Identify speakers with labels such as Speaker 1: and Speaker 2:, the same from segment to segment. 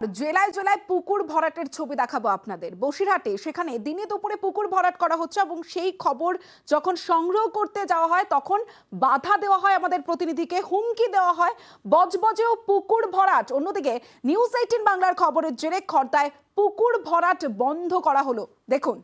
Speaker 1: জেলায় জেলায় পুকুর ভরাটের ছবি দেখাবো আপনাদের। বসিরহাটে সেখানে দিনে দুপুরে পুকুর ভরাট করা হচ্ছে এবং সেই খবর যখন সংগ্রহ করতে যাওয়া হয় তখন বাধা দেওয়া হয় আমাদের প্রতিনিধিকে, হুমকি দেওয়া হয়, বজবজেও পুকুর ভরাট। অন্যদিকে নিউজ 18 বাংলার খবরের জেরে খর্দায় পুকুর ভরাট বন্ধ করা হলো। দেখুন,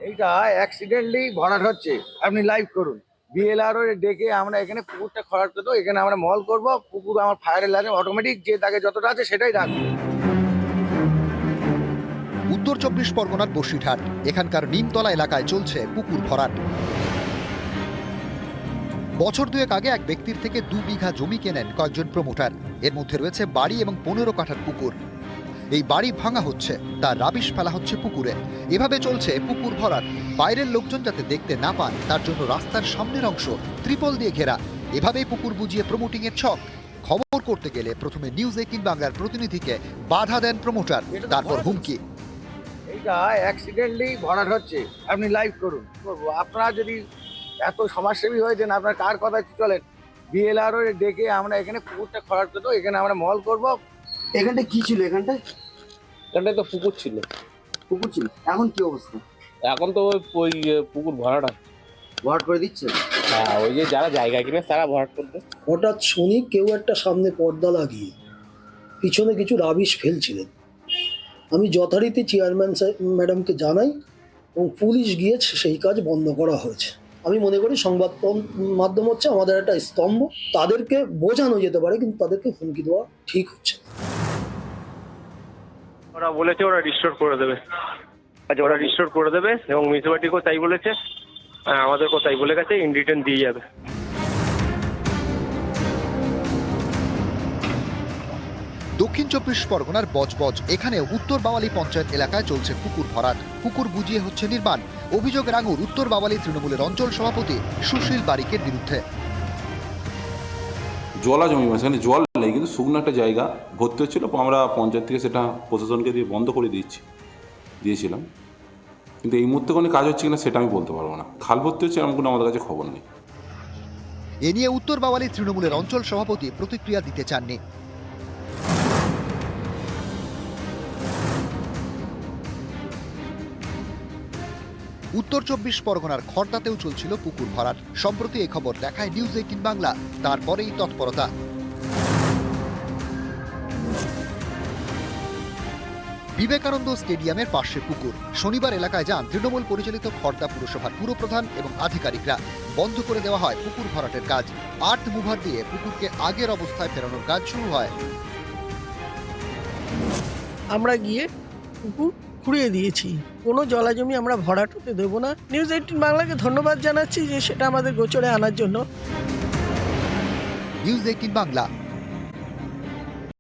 Speaker 2: এইটা অ্যাক্সিডেন্টলি ভরাট হচ্ছে, আপনি লাইভ করুন। বিএলআরও ডেকে আমরা এখানে পুকুরটা খরাট করবো, এখানে আমরা মল করবো, পুকুর আমার ফায়ারের লাগে অটোমেটিক যে তাকে যতটা আছে সেটাই রাখবো।
Speaker 3: উত্তর 24 পরগনার বসিরহাট, এখানকার নিমতলা এলাকায় চলছে পুকুর ভরাট। বছর দুয়েক আগে এক ব্যক্তির থেকে 2 বিঘা জমি কেনেন কয়েকজন প্রমোটার। এর মধ্যে রয়েছে বাড়ি এবং 15 কাঠার পুকুর। এই বাড়ি ভাঙা হচ্ছে, তার রাবিশ ফেলা হচ্ছে পুকুরে। এভাবে চলছে পুকুর ভরাট। বাইরের লোকজন যাতে দেখতে না পান তার জন্য রাস্তার সামনের অংশ ত্রিপল দিয়ে ঘেরা। এভাবেই পুকুর বুঝিয়ে প্রমোটিং এর ছক। খবর করতে গেলে প্রথমে নিউজ 18 বাংলার প্রতিনিধিকে বাধা দেন প্রমোটার, তারপর হুমকি।
Speaker 2: এইটা অ্যাক্সিডেন্টলি ভরাট হচ্ছে, আপনি লাইভ করুন। আপনারা যদি এত সমাজসেবী হয়েছেন, আপনার কার কথা চলেন? বিএলআরও ডেকে আমরা এখানে পুকুরটা খরাট করবো, এখানে আমরা মল করবো।
Speaker 4: এখানটা কি ছিল? এখানটায়
Speaker 5: তো পুকুর ছিল।
Speaker 4: পুকুর ছিল, এখন কি অবস্থা?
Speaker 5: এখন তো ওই পুকুর ভরাটা,
Speaker 4: ভরাট করে দিচ্ছে।
Speaker 5: হ্যাঁ, ওই যে যারা জায়গা কিনে তারা ভরাট করতে।
Speaker 6: হঠাৎ শুনি কেউ একটা সামনে পর্দা লাগিয়ে পিছনে কিছু রাবিশ ফেলছিলেন। আমি যথারীতি চেয়ারম্যান ম্যাডামকে জানাই এবং পুলিশ গিয়ে সেই কাজ বন্ধ করা হয়েছে। আমি মনে করি সংবাদ মাধ্যম হচ্ছে আমাদের একটা স্তম্ভ। তাদেরকে বোঝানো যেতে পারে, কিন্তু তাদেরকে হুমকি দেওয়া ঠিক হচ্ছে না।
Speaker 7: ওরা বলেছে ওরা রিস্টোর করে দেবে। আচ্ছা, ওরা রিস্টোর করে দেবে এবং মিউনিসিপ্যালিটিকেও তাই বলেছে, আমাদেরকেও তাই বলে গেছে, ইন রিটার্ন দিয়ে যাবে।
Speaker 3: দক্ষিণ 24 পরগনার বজবজ, এখানে উত্তর বাওয়ালি পঞ্চায়েত এলাকায় চলছে পুকুর ভরাট। পুকুর বুঝিয়ে হচ্ছে নির্মাণ। অভিযোগের আঙুল উত্তর বাওয়ালি তৃণমূলের অঞ্চল সভাপতি সুশীল বারিকের বিরুদ্ধে।
Speaker 8: জলা জমি, সেখানে জল নেই, কিন্তু শুকনো একটা জায়গা ভর্তি হচ্ছিল। আমরা পঞ্চায়েত থেকে সেটা প্রশাসনকে দিয়ে বন্ধ করে দিয়েছিলাম, কিন্তু এই মুহূর্তে কোনো কাজ হচ্ছে কিনা সেটা আমি বলতে পারবো না। খাল ভর্তি হচ্ছে এমন কোনো আমাদের কাছে খবর নেই।
Speaker 3: এ নিয়ে উত্তর বাওয়ালি তৃণমূলের অঞ্চল সভাপতি প্রতিক্রিয়া দিতে চাননি। উত্তর 24 পরগনার খর্দাতেও চলছিল পুকুর ভরাট। সম্প্রতি এই খবর দেখায় নিউজ 18 বাংলা, তারপরেই তৎপরতা। বিবেকানন্দ স্টেডিয়ামের পাশে পুকুর। শনিবার এলাকায় যান তৃণমূল পরিচালিত খর্দা পুরসভার পুরপ্রধান এবং আধিকারিকরা। বন্ধ করে দেওয়া হয় পুকুর ভরাটের কাজ। আর্থ মুভার দিয়ে পুকুরকে আগের অবস্থায় ফেরানোর কাজ শুরু হয়।
Speaker 9: আমরা গিয়ে পুকুর খুঁড়িয়ে দিয়েছি, কোনো জলাজমি আমরা ভরাট হতে দেবো না। নিউজ 18 বাংলাকে ধন্যবাদ জানাচ্ছি যে সেটা আমাদের গোচরে আনার জন্য।
Speaker 3: নিউজ 18 বাংলা।